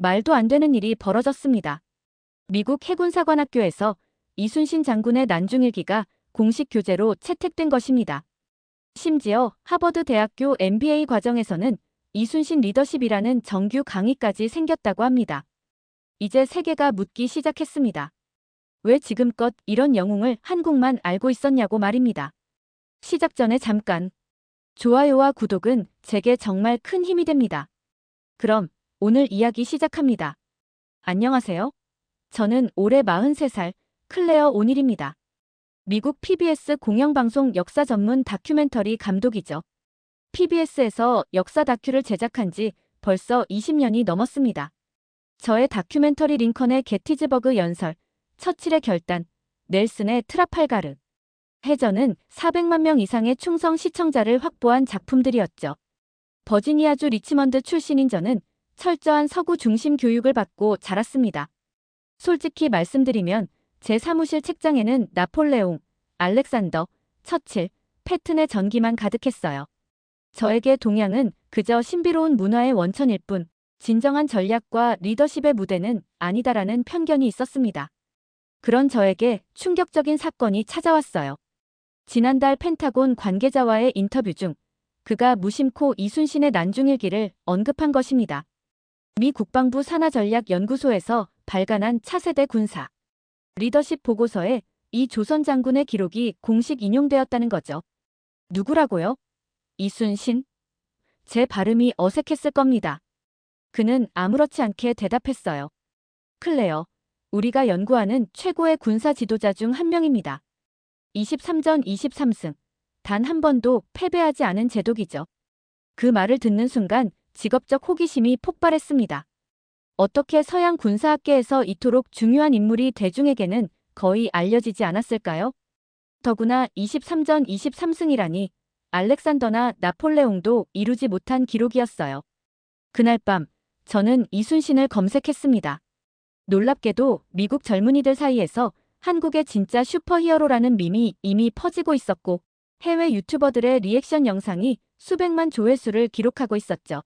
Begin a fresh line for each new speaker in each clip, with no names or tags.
말도 안 되는 일이 벌어졌습니다. 미국 해군사관학교에서 이순신 장군의 난중일기가 공식 교재로 채택된 것입니다. 심지어 하버드 대학교 MBA 과정에서는 이순신 리더십이라는 정규 강의까지 생겼다고 합니다. 이제 세계가 묻기 시작했습니다. 왜 지금껏 이런 영웅을 한국만 알고 있었냐고 말입니다. 시작 전에 잠깐. 좋아요와 구독은 제게 정말 큰 힘이 됩니다. 그럼 오늘 이야기 시작합니다. 안녕하세요. 저는 올해 43살 클레어 오닐입니다. 미국 PBS 공영방송 역사 전문 다큐멘터리 감독이죠. PBS에서 역사 다큐를 제작한 지 벌써 20년이 넘었습니다. 저의 다큐멘터리 링컨의 게티즈버그 연설, 처칠의 결단, 넬슨의 트라팔가르, 해전은 400만 명 이상의 충성 시청자를 확보한 작품들이었죠. 버지니아주 리치먼드 출신인 저는 철저한 서구 중심 교육을 받고 자랐습니다. 솔직히 말씀드리면 제 사무실 책장에는 나폴레옹, 알렉산더, 처칠, 패튼의 전기만 가득했어요. 저에게 동양은 그저 신비로운 문화의 원천일 뿐 진정한 전략과 리더십의 무대는 아니다라는 편견이 있었습니다. 그런 저에게 충격적인 사건이 찾아왔어요. 지난달 펜타곤 관계자와의 인터뷰 중 그가 무심코 이순신의 난중일기를 언급한 것입니다. 미 국방부 산하전략연구소에서 발간한 차세대 군사 리더십 보고서에 이 조선 장군의 기록이 공식 인용되었다는 거죠. 누구라고요? 이순신? 제 발음이 어색했을 겁니다. 그는 아무렇지 않게 대답했어요. 클레어, 우리가 연구하는 최고의 군사 지도자 중 한 명입니다. 23전 23승, 단 한 번도 패배하지 않은 제독이죠. 그 말을 듣는 순간 직업적 호기심이 폭발했습니다. 어떻게 서양 군사학계에서 이토록 중요한 인물이 대중에게는 거의 알려지지 않았을까요? 더구나 23전 23승이라니 알렉산더나 나폴레옹도 이루지 못한 기록이었어요. 그날 밤 저는 이순신을 검색했습니다. 놀랍게도 미국 젊은이들 사이에서 한국의 진짜 슈퍼히어로라는 밈이 이미 퍼지고 있었고 해외 유튜버들의 리액션 영상이 수백만 조회수를 기록하고 있었죠.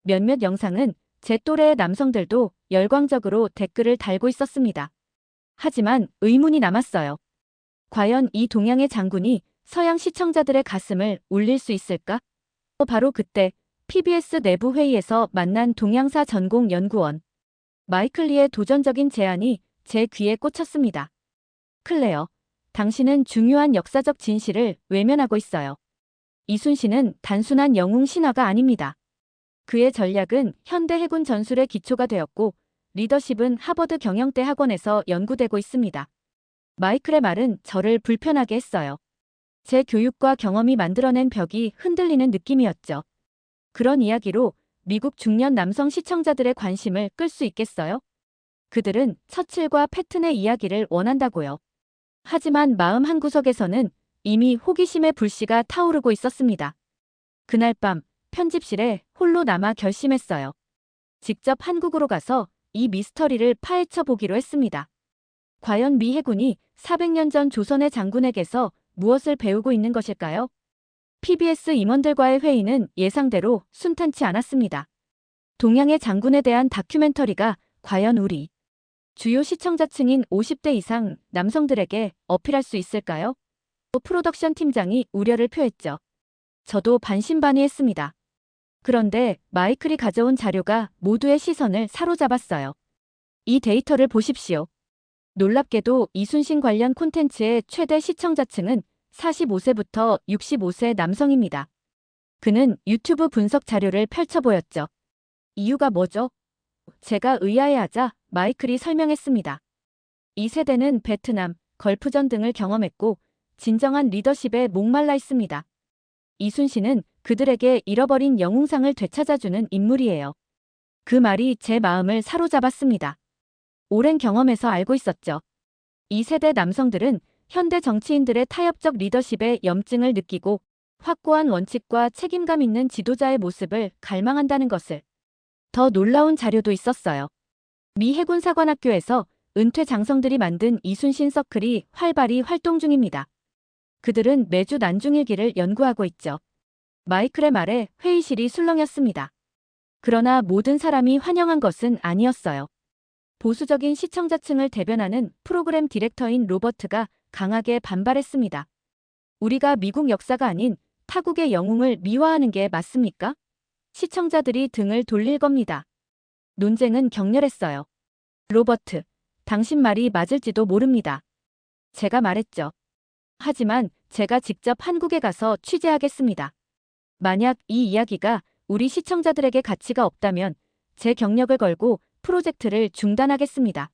몇몇 영상은 제 또래의 남성들도 열광적으로 댓글을 달고 있었습니다. 하지만 의문이 남았어요. 과연 이 동양의 장군이 서양 시청자들의 가슴을 울릴 수 있을까? 바로 그때 PBS 내부 회의에서 만난 동양사 전공 연구원 마이클 리의 도전적인 제안이 제 귀에 꽂혔습니다. 클레어, 당신은 중요한 역사적 진실을 외면하고 있어요. 이순신은 단순한 영웅 신화가 아닙니다. 그의 전략은 현대 해군 전술의 기초가 되었고 리더십은 하버드 경영대 학원에서 연구되고 있습니다. 마이클의 말은 저를 불편하게 했어요. 제 교육과 경험이 만들어낸 벽이 흔들리는 느낌이었죠. 그런 이야기로 미국 중년 남성 시청자들의 관심을 끌 수 있겠어요? 그들은 처칠과 패튼의 이야기를 원한다고요. 하지만 마음 한구석에서는 이미 호기심의 불씨가 타오르고 있었습니다. 그날 밤 편집실에 홀로 남아 결심했어요. 직접 한국으로 가서 이 미스터리를 파헤쳐 보기로 했습니다. 과연 미 해군이 400년 전 조선의 장군에게서 무엇을 배우고 있는 것일까요? PBS 임원들과의 회의는 예상대로 순탄치 않았습니다. 동양의 장군에 대한 다큐멘터리가 과연 우리 주요 시청자층인 50대 이상 남성들에게 어필할 수 있을까요? 프로덕션 팀장이 우려를 표했죠. 저도 반신반의했습니다. 그런데 마이클이 가져온 자료가 모두의 시선을 사로잡았어요. 이 데이터를 보십시오. 놀랍게도 이순신 관련 콘텐츠의 최대 시청자층은 45세부터 65세 남성입니다. 그는 유튜브 분석 자료를 펼쳐 보였죠. 이유가 뭐죠? 제가 의아해하자 마이클이 설명했습니다. 이 세대는 베트남, 걸프전 등을 경험했고 진정한 리더십에 목말라 있습니다. 이순신은 그들에게 잃어버린 영웅상을 되찾아주는 인물이에요. 그 말이 제 마음을 사로잡았습니다. 오랜 경험에서 알고 있었죠. 이 세대 남성들은 현대 정치인들의 타협적 리더십에 염증을 느끼고 확고한 원칙과 책임감 있는 지도자의 모습을 갈망한다는 것을. 더 놀라운 자료도 있었어요. 미 해군사관학교에서 은퇴 장성들이 만든 이순신 서클이 활발히 활동 중입니다. 그들은 매주 난중일기를 연구하고 있죠. 마이클의 말에 회의실이 술렁였습니다. 그러나 모든 사람이 환영한 것은 아니었어요. 보수적인 시청자층을 대변하는 프로그램 디렉터인 로버트가 강하게 반발했습니다. 우리가 미국 역사가 아닌 타국의 영웅을 미화하는 게 맞습니까? 시청자들이 등을 돌릴 겁니다. 논쟁은 격렬했어요. 로버트, 당신 말이 맞을지도 모릅니다. 제가 말했죠. 하지만 제가 직접 한국에 가서 취재하겠습니다. 만약 이 이야기가 우리 시청자들에게 가치가 없다면 제 경력을 걸고 프로젝트를 중단하겠습니다.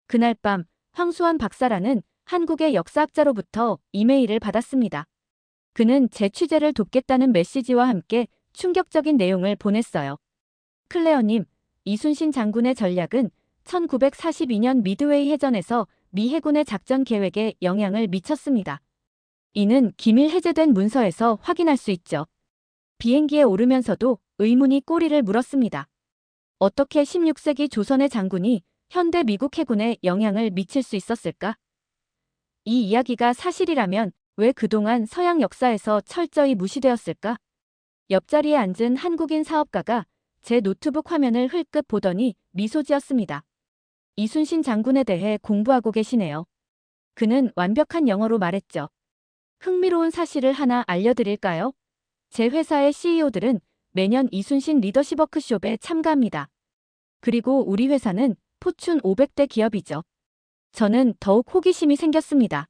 그날 밤 황수환 박사라는 한국의 역사학자로부터 이메일을 받았습니다. 그는 제 취재를 돕겠다는 메시지와 함께 충격적인 내용을 보냈어요. 클레어님, 이순신 장군의 전략은 1942년 미드웨이 해전에서 미 해군의 작전 계획에 영향을 미쳤습니다. 이는 기밀 해제된 문서에서 확인할 수 있죠. 비행기에 오르면서도 의문이 꼬리를 물었습니다. 어떻게 16세기 조선의 장군이 현대 미국 해군에 영향을 미칠 수 있었을까? 이 이야기가 사실이라면 왜 그동안 서양 역사에서 철저히 무시되었을까? 옆자리에 앉은 한국인 사업가가 제 노트북 화면을 흘끗 보더니 미소 지었습니다. 이순신 장군에 대해 공부하고 계시네요. 그는 완벽한 영어로 말했죠. 흥미로운 사실을 하나 알려드릴까요? 제 회사의 CEO들은 매년 이순신 리더십 워크숍에 참가합니다. 그리고 우리 회사는 포춘 500대 기업이죠. 저는 더욱 호기심이 생겼습니다.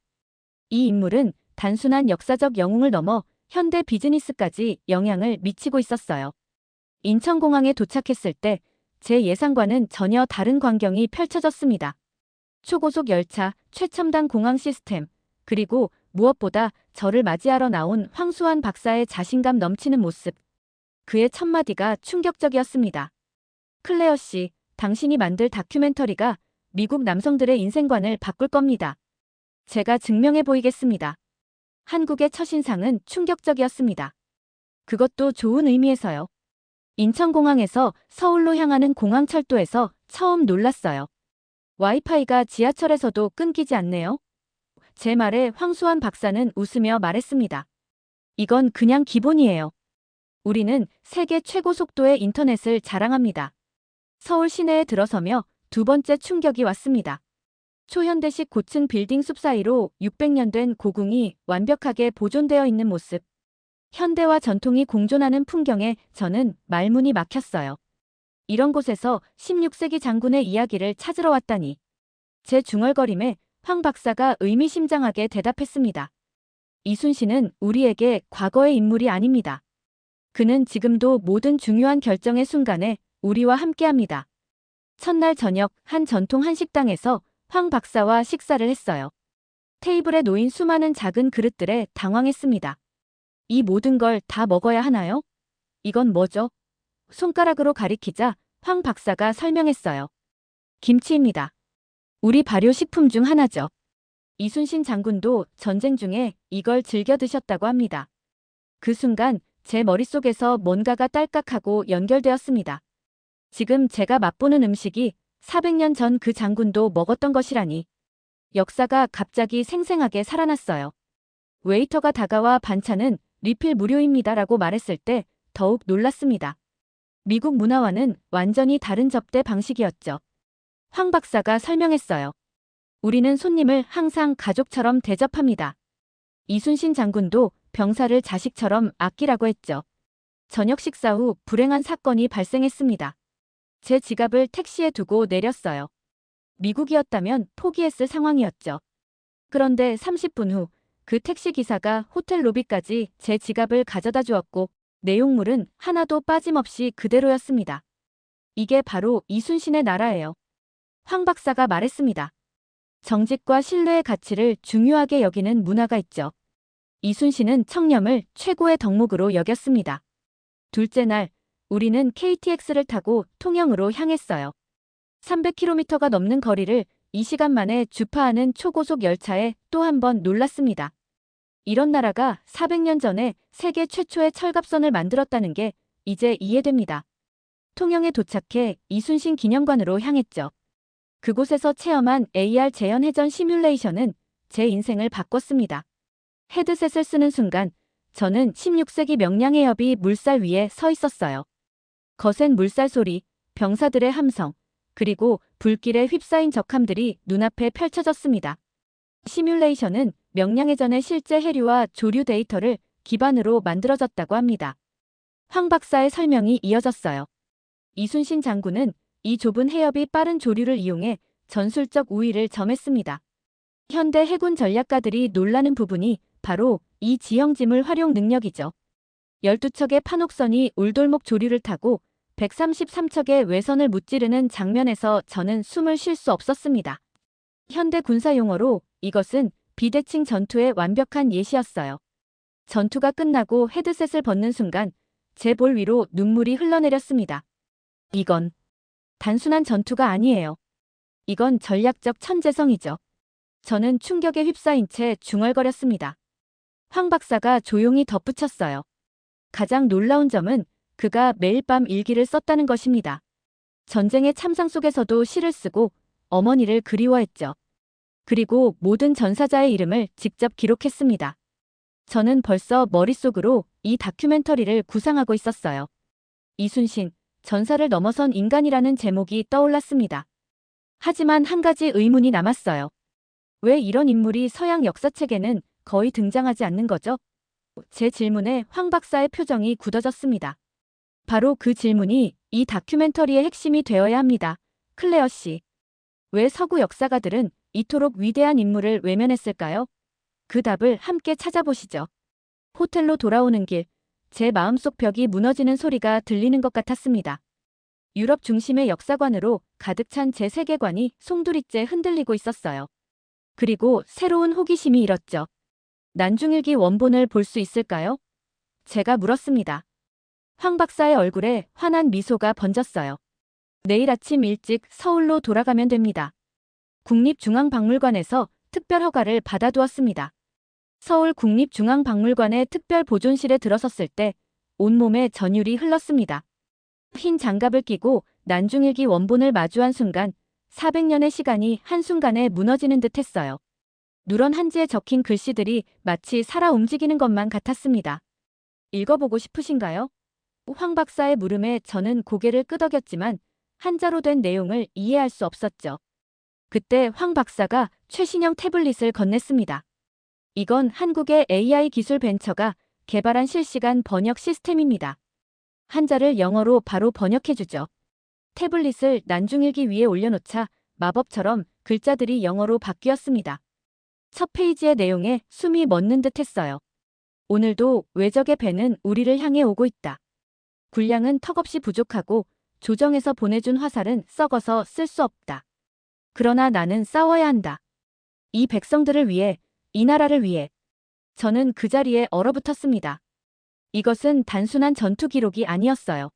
이 인물은 단순한 역사적 영웅을 넘어 현대 비즈니스까지 영향을 미치고 있었어요. 인천공항에 도착했을 때 제 예상과는 전혀 다른 광경이 펼쳐졌습니다. 초고속 열차, 최첨단 공항 시스템, 그리고 무엇보다 저를 맞이하러 나온 황수환 박사의 자신감 넘치는 모습. 그의 첫마디가 충격적이었습니다. 클레어 씨, 당신이 만들 다큐멘터리가 미국 남성들의 인생관을 바꿀 겁니다. 제가 증명해 보이겠습니다. 한국의 첫인상은 충격적이었습니다. 그것도 좋은 의미에서요. 인천공항에서 서울로 향하는 공항철도에서 처음 놀랐어요. 와이파이가 지하철에서도 끊기지 않네요. 제 말에 황수환 박사는 웃으며 말했습니다. 이건 그냥 기본이에요. 우리는 세계 최고 속도의 인터넷을 자랑합니다. 서울 시내에 들어서며 두 번째 충격이 왔습니다. 초현대식 고층 빌딩 숲 사이로 600년 된 고궁이 완벽하게 보존되어 있는 모습. 현대와 전통이 공존하는 풍경에 저는 말문이 막혔어요. 이런 곳에서 16세기 장군의 이야기를 찾으러 왔다니. 제 중얼거림에 황 박사가 의미심장하게 대답했습니다. 이순신은 우리에게 과거의 인물이 아닙니다. 그는 지금도 모든 중요한 결정의 순간에 우리와 함께합니다. 첫날 저녁 한 전통 한식당에서 황 박사와 식사를 했어요. 테이블에 놓인 수많은 작은 그릇들에 당황했습니다. 이 모든 걸 다 먹어야 하나요? 이건 뭐죠? 손가락으로 가리키자 황 박사가 설명했어요. 김치입니다. 우리 발효 식품 중 하나죠. 이순신 장군도 전쟁 중에 이걸 즐겨 드셨다고 합니다. 그 순간 제 머릿속에서 뭔가가 딸깍하고 연결되었습니다. 지금 제가 맛보는 음식이 400년 전 그 장군도 먹었던 것이라니. 역사가 갑자기 생생하게 살아났어요. 웨이터가 다가와 반찬은 리필 무료입니다라고 말했을 때 더욱 놀랐습니다. 미국 문화와는 완전히 다른 접대 방식이었죠. 황 박사가 설명했어요. 우리는 손님을 항상 가족처럼 대접합니다. 이순신 장군도 병사를 자식처럼 아끼라고 했죠. 저녁 식사 후 불행한 사건이 발생했습니다. 제 지갑을 택시에 두고 내렸어요. 미국이었다면 포기했을 상황이었죠. 그런데 30분 후 그 택시 기사가 호텔 로비까지 제 지갑을 가져다 주었고 내용물은 하나도 빠짐없이 그대로였습니다. 이게 바로 이순신의 나라예요. 황 박사가 말했습니다. 정직과 신뢰의 가치를 중요하게 여기는 문화가 있죠. 이순신은 청렴을 최고의 덕목으로 여겼습니다. 둘째 날, 우리는 KTX를 타고 통영으로 향했어요. 300km가 넘는 거리를 2시간 만에 주파하는 초고속 열차에 또 한 번 놀랐습니다. 이런 나라가 400년 전에 세계 최초의 철갑선을 만들었다는 게 이제 이해됩니다. 통영에 도착해 이순신 기념관으로 향했죠. 그곳에서 체험한 AR 재현해전 시뮬레이션은 제 인생을 바꿨습니다. 헤드셋을 쓰는 순간 저는 16세기 명량해협이 물살 위에 서 있었어요. 거센 물살 소리, 병사들의 함성, 그리고 불길에 휩싸인 적함들이 눈앞에 펼쳐졌습니다. 시뮬레이션은 명량해전의 실제 해류와 조류 데이터를 기반으로 만들어졌다고 합니다. 황 박사의 설명이 이어졌어요. 이순신 장군은 이 좁은 해협이 빠른 조류를 이용해 전술적 우위를 점했습니다. 현대 해군 전략가들이 놀라는 부분이 바로 이 지형지물 활용 능력이죠. 12척의 판옥선이 울돌목 조류를 타고 133척의 외선을 무찌르는 장면에서 저는 숨을 쉴 수 없었습니다. 현대 군사 용어로 이것은 비대칭 전투의 완벽한 예시였어요. 전투가 끝나고 헤드셋을 벗는 순간 제 볼 위로 눈물이 흘러내렸습니다. 이건 단순한 전투가 아니에요. 이건 전략적 천재성이죠. 저는 충격에 휩싸인 채 중얼거렸습니다. 황 박사가 조용히 덧붙였어요. 가장 놀라운 점은 그가 매일 밤 일기를 썼다는 것입니다. 전쟁의 참상 속에서도 시를 쓰고 어머니를 그리워했죠. 그리고 모든 전사자의 이름을 직접 기록했습니다. 저는 벌써 머릿속으로 이 다큐멘터리를 구상하고 있었어요. 이순신, 전사를 넘어선 인간이라는 제목이 떠올랐습니다. 하지만 한 가지 의문이 남았어요. 왜 이런 인물이 서양 역사책에는 거의 등장하지 않는 거죠? 제 질문에 황 박사의 표정이 굳어졌습니다. 바로 그 질문이 이 다큐멘터리의 핵심이 되어야 합니다. 클레어 씨. 왜 서구 역사가들은 이토록 위대한 인물을 외면했을까요? 그 답을 함께 찾아보시죠. 호텔로 돌아오는 길, 제 마음속 벽이 무너지는 소리가 들리는 것 같았습니다. 유럽 중심의 역사관으로 가득 찬 제 세계관이 송두리째 흔들리고 있었어요. 그리고 새로운 호기심이 일었죠. 난중일기 원본을 볼 수 있을까요? 제가 물었습니다. 황 박사의 얼굴에 환한 미소가 번졌어요. 내일 아침 일찍 서울로 돌아가면 됩니다. 국립중앙박물관에서 특별 허가를 받아두었습니다. 서울 국립중앙박물관의 특별 보존실에 들어섰을 때 온몸에 전율이 흘렀습니다. 흰 장갑을 끼고 난중일기 원본을 마주한 순간 400년의 시간이 한순간에 무너지는 듯 했어요. 누런 한지에 적힌 글씨들이 마치 살아 움직이는 것만 같았습니다. 읽어보고 싶으신가요? 황 박사의 물음에 저는 고개를 끄덕였지만 한자로 된 내용을 이해할 수 없었죠. 그때 황 박사가 최신형 태블릿을 건넸습니다. 이건 한국의 AI 기술 벤처가 개발한 실시간 번역 시스템입니다. 한자를 영어로 바로 번역해주죠. 태블릿을 난중일기 위에 올려놓자 마법처럼 글자들이 영어로 바뀌었습니다. 첫 페이지의 내용에 숨이 멎는 듯 했어요. 오늘도 외적의 배는 우리를 향해 오고 있다. 군량은 턱없이 부족하고 조정에서 보내준 화살은 썩어서 쓸 수 없다. 그러나 나는 싸워야 한다. 이 백성들을 위해, 이 나라를 위해. 저는 그 자리에 얼어붙었습니다. 이것은 단순한 전투 기록이 아니었어요.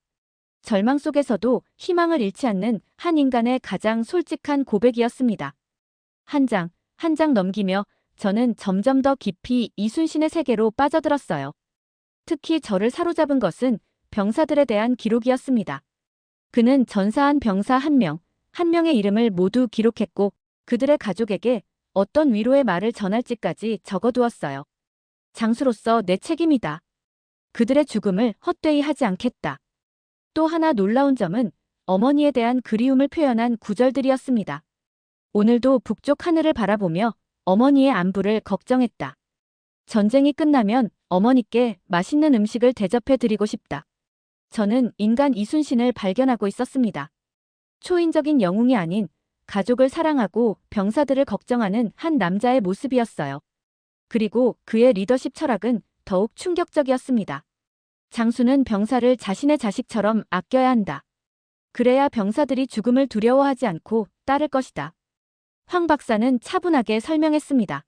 절망 속에서도 희망을 잃지 않는 한 인간의 가장 솔직한 고백이었습니다. 한 장, 한 장 넘기며 저는 점점 더 깊이 이순신의 세계로 빠져들었어요. 특히 저를 사로잡은 것은 병사들에 대한 기록이었습니다. 그는 전사한 병사 한 명, 한 명의 이름을 모두 기록했고 그들의 가족에게 어떤 위로의 말을 전할지까지 적어두었어요. 장수로서 내 책임이다. 그들의 죽음을 헛되이 하지 않겠다. 또 하나 놀라운 점은 어머니에 대한 그리움을 표현한 구절들이었습니다. 오늘도 북쪽 하늘을 바라보며 어머니의 안부를 걱정했다. 전쟁이 끝나면 어머니께 맛있는 음식을 대접해 드리고 싶다. 저는 인간 이순신을 발견하고 있었습니다. 초인적인 영웅이 아닌 가족을 사랑하고 병사들을 걱정하는 한 남자의 모습이었어요. 그리고 그의 리더십 철학은 더욱 충격적이었습니다. 장수는 병사를 자신의 자식처럼 아껴야 한다. 그래야 병사들이 죽음을 두려워하지 않고 따를 것이다. 황 박사는 차분하게 설명했습니다.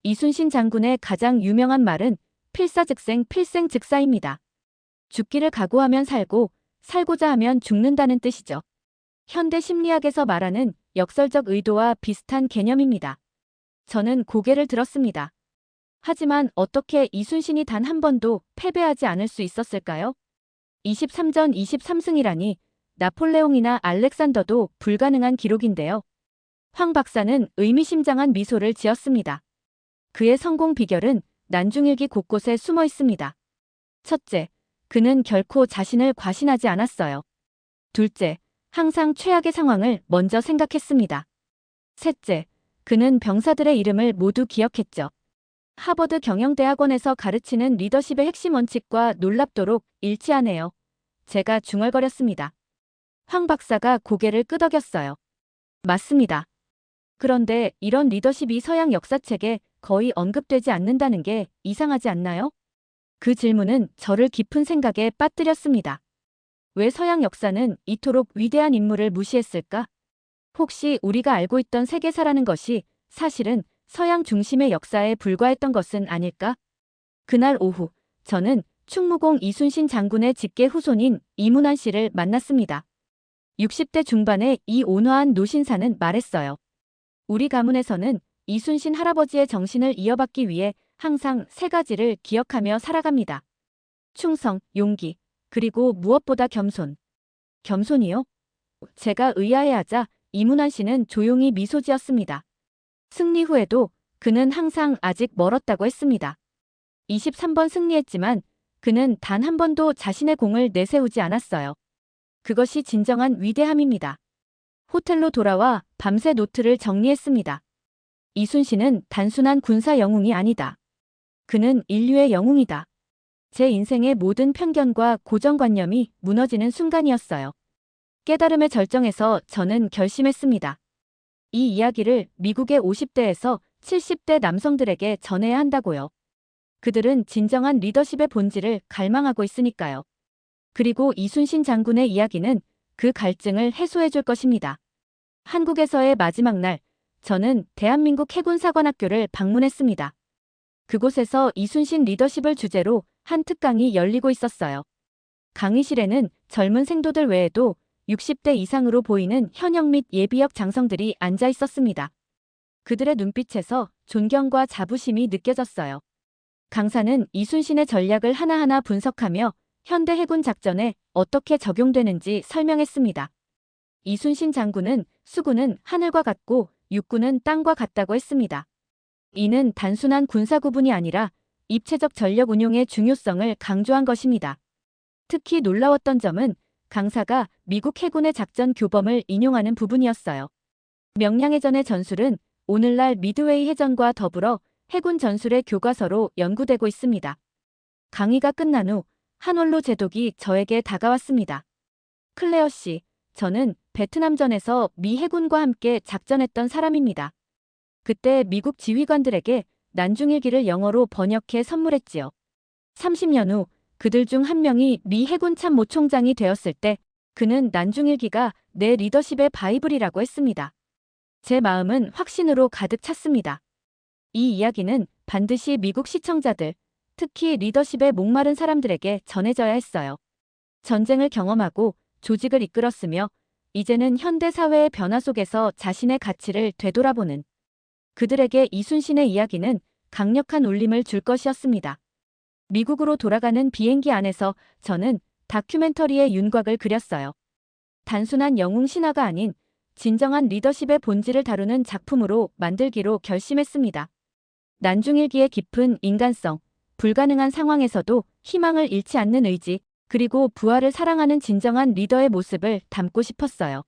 이순신 장군의 가장 유명한 말은 필사즉생 필생즉사입니다. 죽기를 각오하면 살고 살고자 하면 죽는다는 뜻이죠. 현대 심리학에서 말하는 역설적 의도와 비슷한 개념입니다. 저는 고개를 들었습니다. 하지만 어떻게 이순신이 단 한 번도 패배하지 않을 수 있었을까요? 23전 23승이라니 나폴레옹이나 알렉산더도 불가능한 기록인데요. 황 박사는 의미심장한 미소를 지었습니다. 그의 성공 비결은 난중일기 곳곳에 숨어 있습니다. 첫째, 그는 결코 자신을 과신하지 않았어요. 둘째, 항상 최악의 상황을 먼저 생각했습니다. 셋째, 그는 병사들의 이름을 모두 기억했죠. 하버드 경영대학원에서 가르치는 리더십의 핵심 원칙과 놀랍도록 일치하네요. 제가 중얼거렸습니다. 황 박사가 고개를 끄덕였어요. 맞습니다. 그런데 이런 리더십이 서양 역사책에 거의 언급되지 않는다는 게 이상하지 않나요? 그 질문은 저를 깊은 생각에 빠뜨렸습니다. 왜 서양 역사는 이토록 위대한 인물을 무시했을까? 혹시 우리가 알고 있던 세계사라는 것이 사실은 서양 중심의 역사에 불과했던 것은 아닐까? 그날 오후, 저는 충무공 이순신 장군의 직계 후손인 이문환 씨를 만났습니다. 60대 중반의 이 온화한 노신사는 말했어요. 우리 가문에서는 이순신 할아버지의 정신을 이어받기 위해 항상 세 가지를 기억하며 살아갑니다. 충성, 용기, 그리고 무엇보다 겸손. 겸손이요? 제가 의아해하자 이문환 씨는 조용히 미소 지었습니다. 승리 후에도 그는 항상 아직 멀었다고 했습니다. 23번 승리했지만 그는 단 한 번도 자신의 공을 내세우지 않았어요. 그것이 진정한 위대함입니다. 호텔로 돌아와 밤새 노트를 정리했습니다. 이순신은 단순한 군사 영웅이 아니다. 그는 인류의 영웅이다. 제 인생의 모든 편견과 고정관념이 무너지는 순간이었어요. 깨달음의 절정에서 저는 결심했습니다. 이 이야기를 미국의 50대에서 70대 남성들에게 전해야 한다고요. 그들은 진정한 리더십의 본질을 갈망하고 있으니까요. 그리고 이순신 장군의 이야기는 그 갈증을 해소해 줄 것입니다. 한국에서의 마지막 날, 저는 대한민국 해군사관학교를 방문했습니다. 그곳에서 이순신 리더십을 주제로 한 특강이 열리고 있었어요. 강의실에는 젊은 생도들 외에도 60대 이상으로 보이는 현역 및 예비역 장성들이 앉아 있었습니다. 그들의 눈빛에서 존경과 자부심이 느껴졌어요. 강사는 이순신의 전략을 하나하나 분석하며 현대 해군 작전에 어떻게 적용되는지 설명했습니다. 이순신 장군은 수군은 하늘과 같고 육군은 땅과 같다고 했습니다. 이는 단순한 군사 구분이 아니라 입체적 전력 운용의 중요성을 강조한 것입니다. 특히 놀라웠던 점은 강사가 미국 해군의 작전 교범을 인용하는 부분이었어요. 명량해전의 전술은 오늘날 미드웨이 해전과 더불어 해군 전술의 교과서로 연구되고 있습니다. 강의가 끝난 후 한올로 제독이 저에게 다가왔습니다. 클레어 씨, 저는 베트남전에서 미 해군과 함께 작전했던 사람입니다. 그때 미국 지휘관들에게 난중일기를 영어로 번역해 선물했지요. 30년 후 그들 중 한 명이 미 해군 참모 총장이 되었을 때 그는 난중일기가 내 리더십의 바이블이라고 했습니다. 제 마음은 확신으로 가득 찼습니다. 이 이야기는 반드시 미국 시청자들, 특히 리더십에 목마른 사람들에게 전해져야 했어요. 전쟁을 경험하고 조직을 이끌었으며 이제는 현대 사회의 변화 속에서 자신의 가치를 되돌아보는 그들에게 이순신의 이야기는 강력한 울림을 줄 것이었습니다. 미국으로 돌아가는 비행기 안에서 저는 다큐멘터리의 윤곽을 그렸어요. 단순한 영웅 신화가 아닌 진정한 리더십의 본질을 다루는 작품으로 만들기로 결심했습니다. 난중일기의 깊은 인간성, 불가능한 상황에서도 희망을 잃지 않는 의지, 그리고 부하를 사랑하는 진정한 리더의 모습을 담고 싶었어요.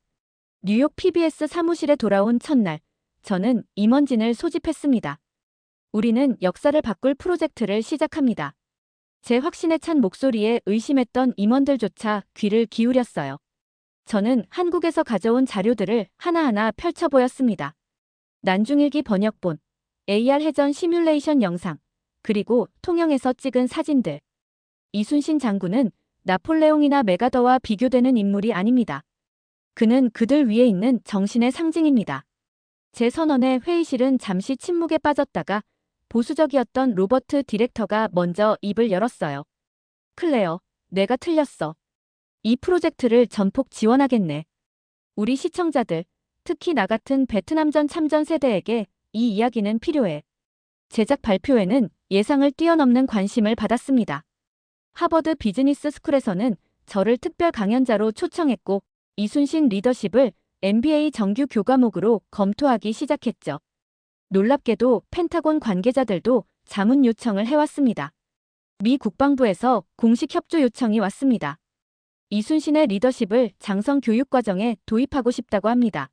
뉴욕 PBS 사무실에 돌아온 첫날, 저는 임원진을 소집했습니다. 우리는 역사를 바꿀 프로젝트를 시작합니다. 제 확신에 찬 목소리에 의심했던 임원들조차 귀를 기울였어요. 저는 한국에서 가져온 자료들을 하나하나 펼쳐 보였습니다. 난중일기 번역본, AR 해전 시뮬레이션 영상, 그리고 통영에서 찍은 사진들. 이순신 장군은 나폴레옹이나 메가더와 비교되는 인물이 아닙니다. 그는 그들 위에 있는 정신의 상징입니다. 제 선언에 회의실은 잠시 침묵에 빠졌다가 보수적이었던 로버트 디렉터가 먼저 입을 열었어요. 클레어, 내가 틀렸어. 이 프로젝트를 전폭 지원하겠네. 우리 시청자들, 특히 나 같은 베트남전 참전 세대에게 이 이야기는 필요해. 제작 발표회는 예상을 뛰어넘는 관심을 받았습니다. 하버드 비즈니스 스쿨에서는 저를 특별 강연자로 초청했고 이순신 리더십을 MBA 정규 교과목으로 검토하기 시작했죠. 놀랍게도 펜타곤 관계자들도 자문 요청을 해왔습니다. 미 국방부에서 공식 협조 요청이 왔습니다. 이순신의 리더십을 장성 교육과정에 도입하고 싶다고 합니다.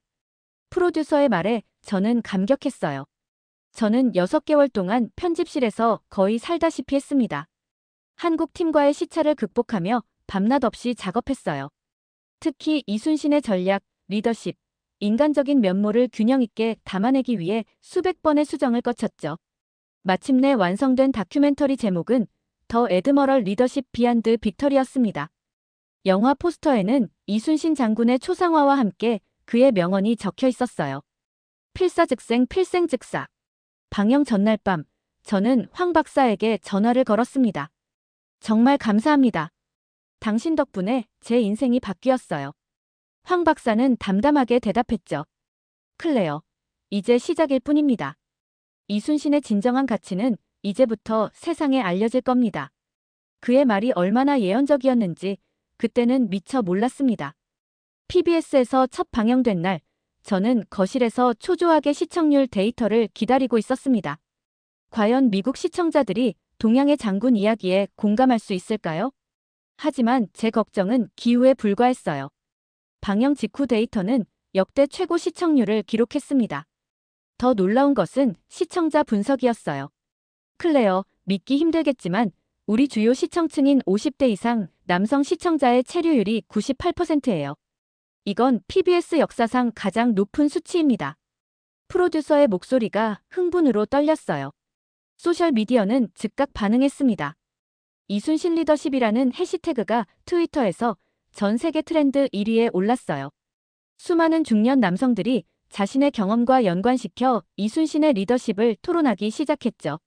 프로듀서의 말에 저는 감격했어요. 저는 6개월 동안 편집실에서 거의 살다시피 했습니다. 한국 팀과의 시차를 극복하며 밤낮 없이 작업했어요. 특히 이순신의 전략, 리더십, 인간적인 면모를 균형 있게 담아내기 위해 수백 번의 수정을 거쳤죠. 마침내 완성된 다큐멘터리 제목은 더 애드머럴 리더십 비안드 빅터리였습니다. 영화 포스터에는 이순신 장군의 초상화와 함께 그의 명언이 적혀 있었어요. 필사즉생 필생즉사. 방영 전날 밤, 저는 황 박사에게 전화를 걸었습니다. 정말 감사합니다. 당신 덕분에 제 인생이 바뀌었어요. 황 박사는 담담하게 대답했죠. 클레어, 이제 시작일 뿐입니다. 이순신의 진정한 가치는 이제부터 세상에 알려질 겁니다. 그의 말이 얼마나 예언적이었는지 그때는 미처 몰랐습니다. PBS에서 첫 방영된 날, 저는 거실에서 초조하게 시청률 데이터를 기다리고 있었습니다. 과연 미국 시청자들이 동양의 장군 이야기에 공감할 수 있을까요? 하지만 제 걱정은 기우에 불과했어요. 방영 직후 데이터는 역대 최고 시청률을 기록했습니다. 더 놀라운 것은 시청자 분석이었어요. 클레어, 믿기 힘들겠지만 우리 주요 시청층인 50대 이상 남성 시청자의 체류율이 98%예요. 이건 PBS 역사상 가장 높은 수치입니다. 프로듀서의 목소리가 흥분으로 떨렸어요. 소셜미디어는 즉각 반응했습니다. 이순신 리더십이라는 해시태그가 트위터에서 전 세계 트렌드 1위에 올랐어요. 수많은 중년 남성들이 자신의 경험과 연관시켜 이순신의 리더십을 토론하기 시작했죠.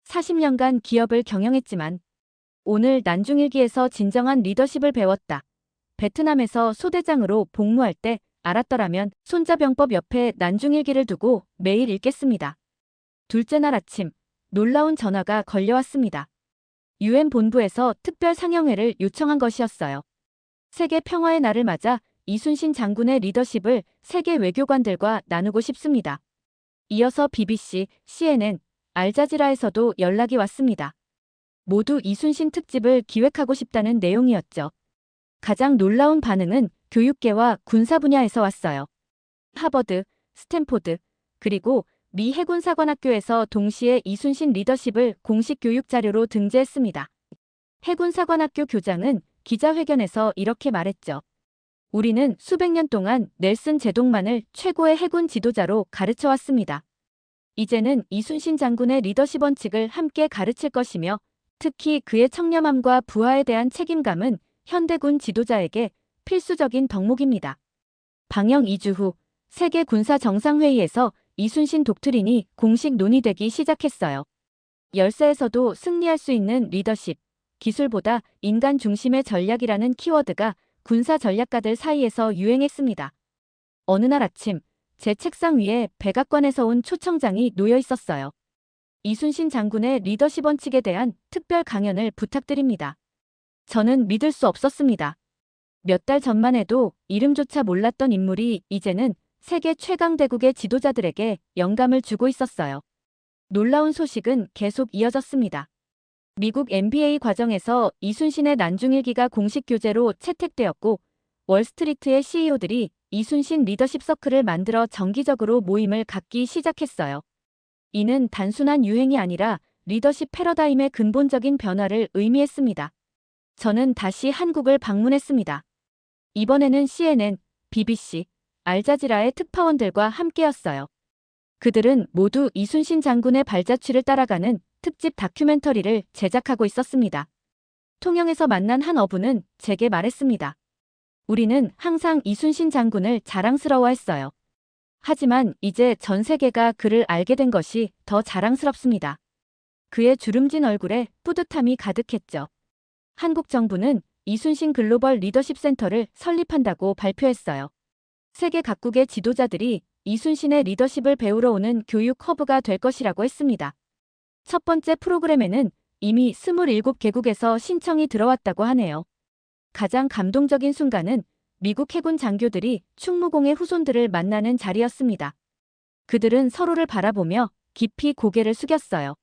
40년간 기업을 경영했지만 오늘 난중일기에서 진정한 리더십을 배웠다. 베트남에서 소대장으로 복무할 때 알았더라면 손자병법 옆에 난중일기를 두고 매일 읽겠습니다. 둘째 날 아침, 놀라운 전화가 걸려왔습니다. UN 본부에서 특별 상영회를 요청한 것이었어요. 세계 평화의 날을 맞아 이순신 장군의 리더십을 세계 외교관들과 나누고 싶습니다. 이어서 BBC, CNN, 알자지라에서도 연락이 왔습니다. 모두 이순신 특집을 기획하고 싶다는 내용이었죠. 가장 놀라운 반응은 교육계와 군사 분야에서 왔어요. 하버드, 스탠포드, 그리고 미 해군사관학교에서 동시에 이순신 리더십을 공식 교육 자료로 등재했습니다. 해군사관학교 교장은 기자회견에서 이렇게 말했죠. 우리는 수백 년 동안 넬슨 제독만을 최고의 해군 지도자로 가르쳐왔습니다. 이제는 이순신 장군의 리더십 원칙을 함께 가르칠 것이며 특히 그의 청렴함과 부하에 대한 책임감은 현대군 지도자에게 필수적인 덕목입니다. 방영 2주 후 세계 군사 정상회의에서 이순신 독트린이 공식 논의되기 시작했어요. 열세에서도 승리할 수 있는 리더십, 기술보다 인간 중심의 전략이라는 키워드가 군사 전략가들 사이에서 유행했습니다. 어느 날 아침, 제 책상 위에 백악관에서 온 초청장이 놓여 있었어요. 이순신 장군의 리더십 원칙에 대한 특별 강연을 부탁드립니다. 저는 믿을 수 없었습니다. 몇 달 전만 해도 이름조차 몰랐던 인물이 이제는 세계 최강대국의 지도자들에게 영감을 주고 있었어요. 놀라운 소식은 계속 이어졌습니다. 미국 MBA 과정에서 이순신의 난중일기가 공식 교재로 채택되었고 월스트리트의 CEO들이 이순신 리더십 서클을 만들어 정기적으로 모임을 갖기 시작했어요. 이는 단순한 유행이 아니라 리더십 패러다임의 근본적인 변화를 의미했습니다. 저는 다시 한국을 방문했습니다. 이번에는 CNN, BBC, 알자지라의 특파원들과 함께였어요. 그들은 모두 이순신 장군의 발자취를 따라가는 특집 다큐멘터리를 제작하고 있었습니다. 통영에서 만난 한 어부는 제게 말했습니다. 우리는 항상 이순신 장군을 자랑스러워했어요. 하지만 이제 전 세계가 그를 알게 된 것이 더 자랑스럽습니다. 그의 주름진 얼굴에 뿌듯함이 가득했죠. 한국 정부는 이순신 글로벌 리더십 센터를 설립한다고 발표했어요. 세계 각국의 지도자들이 이순신의 리더십을 배우러 오는 교육 허브가 될 것이라고 했습니다. 첫 번째 프로그램에는 이미 27개국에서 신청이 들어왔다고 하네요. 가장 감동적인 순간은 미국 해군 장교들이 충무공의 후손들을 만나는 자리였습니다. 그들은 서로를 바라보며 깊이 고개를 숙였어요.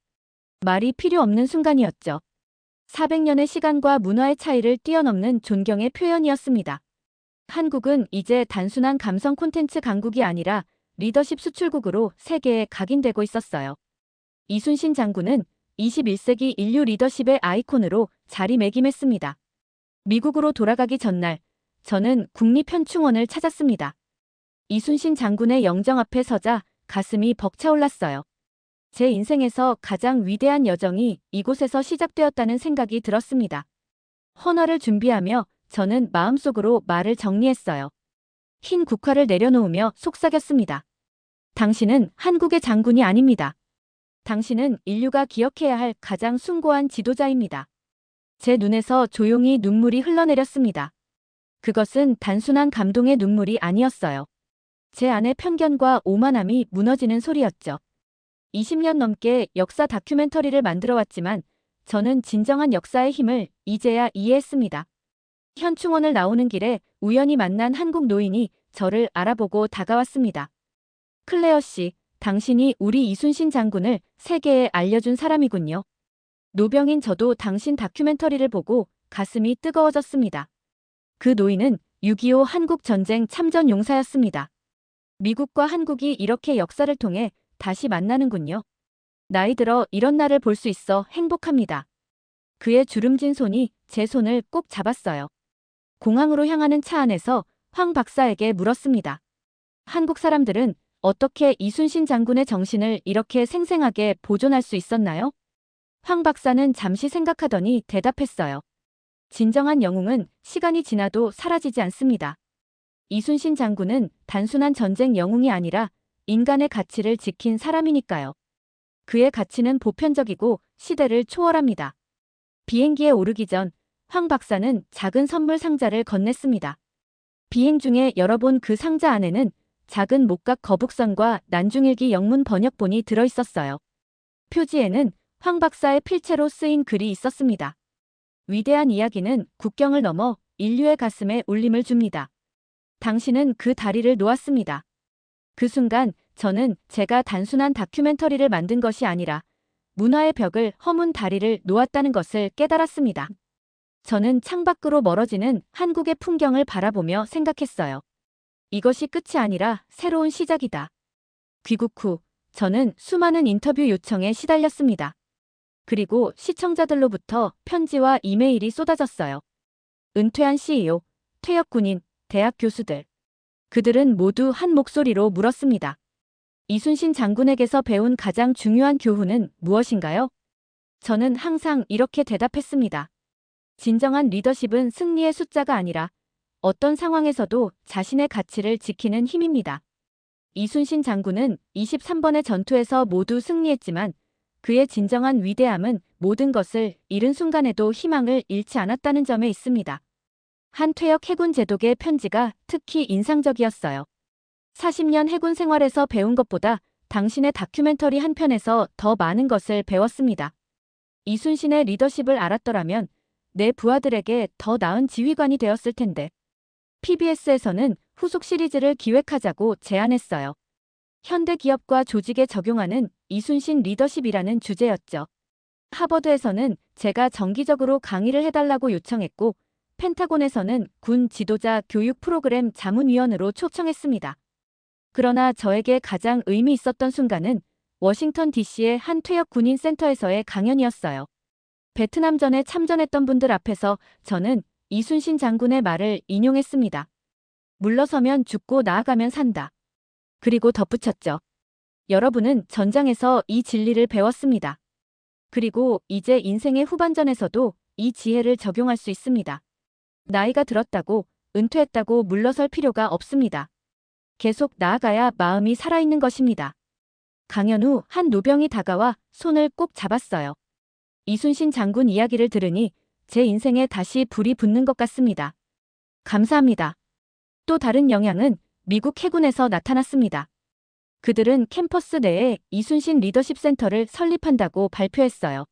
말이 필요 없는 순간이었죠. 400년의 시간과 문화의 차이를 뛰어넘는 존경의 표현이었습니다. 한국은 이제 단순한 감성 콘텐츠 강국이 아니라 리더십 수출국으로 세계에 각인되고 있었어요. 이순신 장군은 21세기 인류 리더십의 아이콘으로 자리매김했습니다. 미국으로 돌아가기 전날 저는 국립현충원을 찾았습니다. 이순신 장군의 영정 앞에 서자 가슴이 벅차올랐어요. 제 인생에서 가장 위대한 여정이 이곳에서 시작되었다는 생각이 들었습니다. 헌화를 준비하며 저는 마음속으로 말을 정리했어요. 흰 국화를 내려놓으며 속삭였습니다. 당신은 한국의 장군이 아닙니다. 당신은 인류가 기억해야 할 가장 숭고한 지도자입니다. 제 눈에서 조용히 눈물이 흘러내렸습니다. 그것은 단순한 감동의 눈물이 아니었어요. 제 안의 편견과 오만함이 무너지는 소리였죠. 20년 넘게 역사 다큐멘터리를 만들어왔지만 저는 진정한 역사의 힘을 이제야 이해했습니다. 현충원을 나오는 길에 우연히 만난 한국 노인이 저를 알아보고 다가왔습니다. 클레어 씨, 당신이 우리 이순신 장군을 세계에 알려준 사람이군요. 노병인 저도 당신 다큐멘터리를 보고 가슴이 뜨거워졌습니다. 그 노인은 6.25 한국전쟁 참전 용사였습니다. 미국과 한국이 이렇게 역사를 통해 다시 만나는군요. 나이 들어 이런 날을 볼 수 있어 행복합니다. 그의 주름진 손이 제 손을 꼭 잡았어요. 공항으로 향하는 차 안에서 황 박사에게 물었습니다. 한국 사람들은 어떻게 이순신 장군의 정신을 이렇게 생생하게 보존할 수 있었나요? 황 박사는 잠시 생각하더니 대답했어요. 진정한 영웅은 시간이 지나도 사라지지 않습니다. 이순신 장군은 단순한 전쟁 영웅이 아니라 인간의 가치를 지킨 사람이니까요. 그의 가치는 보편적이고 시대를 초월합니다. 비행기에 오르기 전 황 박사는 작은 선물 상자를 건넸습니다. 비행 중에 열어본 그 상자 안에는 작은 목각 거북선과 난중일기 영문 번역본이 들어있었어요. 표지에는 황 박사의 필체로 쓰인 글이 있었습니다. 위대한 이야기는 국경을 넘어 인류의 가슴에 울림을 줍니다. 당신은 그 다리를 놓았습니다. 그 순간 저는 제가 단순한 다큐멘터리를 만든 것이 아니라 문화의 벽을 허문 다리를 놓았다는 것을 깨달았습니다. 저는 창밖으로 멀어지는 한국의 풍경을 바라보며 생각했어요. 이것이 끝이 아니라 새로운 시작이다. 귀국 후 저는 수많은 인터뷰 요청에 시달렸습니다. 그리고 시청자들로부터 편지와 이메일이 쏟아졌어요. 은퇴한 CEO, 퇴역 군인, 대학 교수들. 그들은 모두 한 목소리로 물었습니다. 이순신 장군에게서 배운 가장 중요한 교훈은 무엇인가요? 저는 항상 이렇게 대답했습니다. 진정한 리더십은 승리의 숫자가 아니라 어떤 상황에서도 자신의 가치를 지키는 힘입니다. 이순신 장군은 23번의 전투에서 모두 승리했지만 그의 진정한 위대함은 모든 것을 잃은 순간에도 희망을 잃지 않았다는 점에 있습니다. 한 퇴역 해군 제독의 편지가 특히 인상적이었어요. 40년 해군 생활에서 배운 것보다 당신의 다큐멘터리 한 편에서 더 많은 것을 배웠습니다. 이순신의 리더십을 알았더라면 내 부하들에게 더 나은 지휘관이 되었을 텐데. PBS에서는 후속 시리즈를 기획하자고 제안했어요. 현대 기업과 조직에 적용하는 이순신 리더십이라는 주제였죠. 하버드에서는 제가 정기적으로 강의를 해달라고 요청했고 펜타곤에서는 군 지도자 교육 프로그램 자문위원으로 초청했습니다. 그러나 저에게 가장 의미 있었던 순간은 워싱턴 DC의 한 퇴역 군인 센터에서의 강연이었어요. 베트남전에 참전했던 분들 앞에서 저는 이순신 장군의 말을 인용했습니다. 물러서면 죽고 나아가면 산다. 그리고 덧붙였죠. 여러분은 전장에서 이 진리를 배웠습니다. 그리고 이제 인생의 후반전에서도 이 지혜를 적용할 수 있습니다. 나이가 들었다고, 은퇴했다고 물러설 필요가 없습니다. 계속 나아가야 마음이 살아있는 것입니다. 강연 후 한 노병이 다가와 손을 꼭 잡았어요. 이순신 장군 이야기를 들으니 제 인생에 다시 불이 붙는 것 같습니다. 감사합니다. 또 다른 영향은 미국 해군에서 나타났습니다. 그들은 캠퍼스 내에 이순신 리더십 센터를 설립한다고 발표했어요.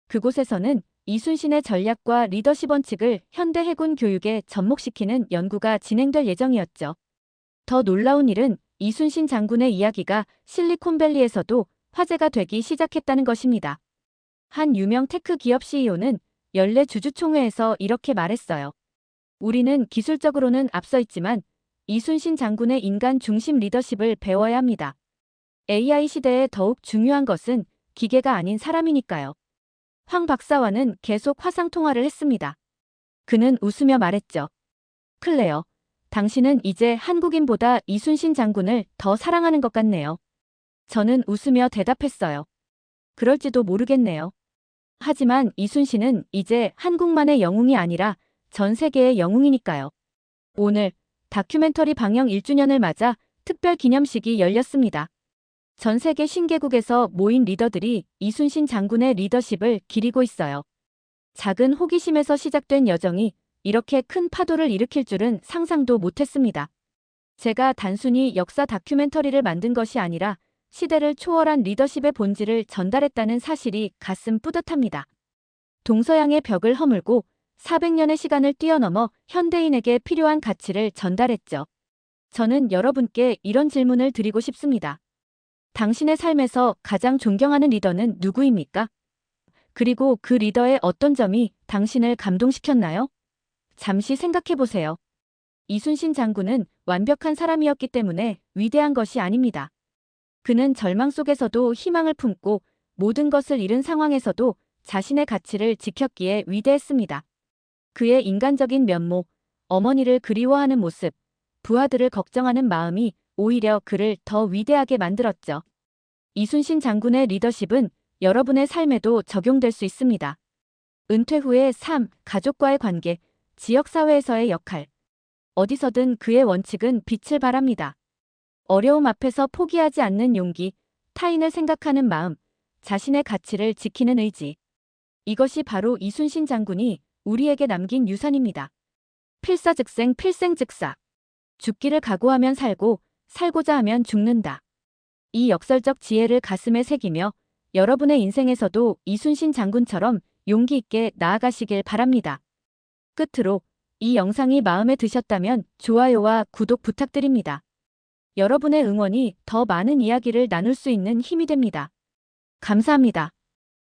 그곳에서는 이순신의 전략과 리더십 원칙을 현대 해군 교육에 접목시키는 연구가 진행될 예정이었죠. 더 놀라운 일은 이순신 장군의 이야기가 실리콘밸리에서도 화제가 되기 시작했다는 것입니다. 한 유명 테크 기업 CEO는 연례 주주총회에서 이렇게 말했어요. 우리는 기술적으로는 앞서 있지만 이순신 장군의 인간 중심 리더십을 배워야 합니다. AI 시대에 더욱 중요한 것은 기계가 아닌 사람이니까요. 황 박사와는 계속 화상통화를 했습니다. 그는 웃으며 말했죠. 클레어, 당신은 이제 한국인보다 이순신 장군을 더 사랑하는 것 같네요. 저는 웃으며 대답했어요. 그럴지도 모르겠네요. 하지만 이순신은 이제 한국만의 영웅이 아니라 전 세계의 영웅이니까요. 오늘 다큐멘터리 방영 1주년을 맞아 특별 기념식이 열렸습니다. 전 세계 신개국에서 모인 리더들이 이순신 장군의 리더십을 기리고 있어요. 작은 호기심에서 시작된 여정이 이렇게 큰 파도를 일으킬 줄은 상상도 못했습니다. 제가 단순히 역사 다큐멘터리를 만든 것이 아니라 시대를 초월한 리더십의 본질을 전달했다는 사실이 가슴 뿌듯합니다. 동서양의 벽을 허물고 400년의 시간을 뛰어넘어 현대인에게 필요한 가치를 전달했죠. 저는 여러분께 이런 질문을 드리고 싶습니다. 당신의 삶에서 가장 존경하는 리더는 누구입니까? 그리고 그 리더의 어떤 점이 당신을 감동시켰나요? 잠시 생각해 보세요. 이순신 장군은 완벽한 사람이었기 때문에 위대한 것이 아닙니다. 그는 절망 속에서도 희망을 품고 모든 것을 잃은 상황에서도 자신의 가치를 지켰기에 위대했습니다. 그의 인간적인 면모, 어머니를 그리워하는 모습, 부하들을 걱정하는 마음이 오히려 그를 더 위대하게 만들었죠. 이순신 장군의 리더십은 여러분의 삶에도 적용될 수 있습니다. 은퇴 후의 삶, 가족과의 관계, 지역사회에서의 역할. 어디서든 그의 원칙은 빛을 발합니다. 어려움 앞에서 포기하지 않는 용기, 타인을 생각하는 마음, 자신의 가치를 지키는 의지. 이것이 바로 이순신 장군이 우리에게 남긴 유산입니다. 필사즉생 필생즉사. 죽기를 각오하면 살고 살고자 하면 죽는다. 이 역설적 지혜를 가슴에 새기며 여러분의 인생에서도 이순신 장군처럼 용기 있게 나아가시길 바랍니다. 끝으로 이 영상이 마음에 드셨다면 좋아요와 구독 부탁드립니다. 여러분의 응원이 더 많은 이야기를 나눌 수 있는 힘이 됩니다. 감사합니다.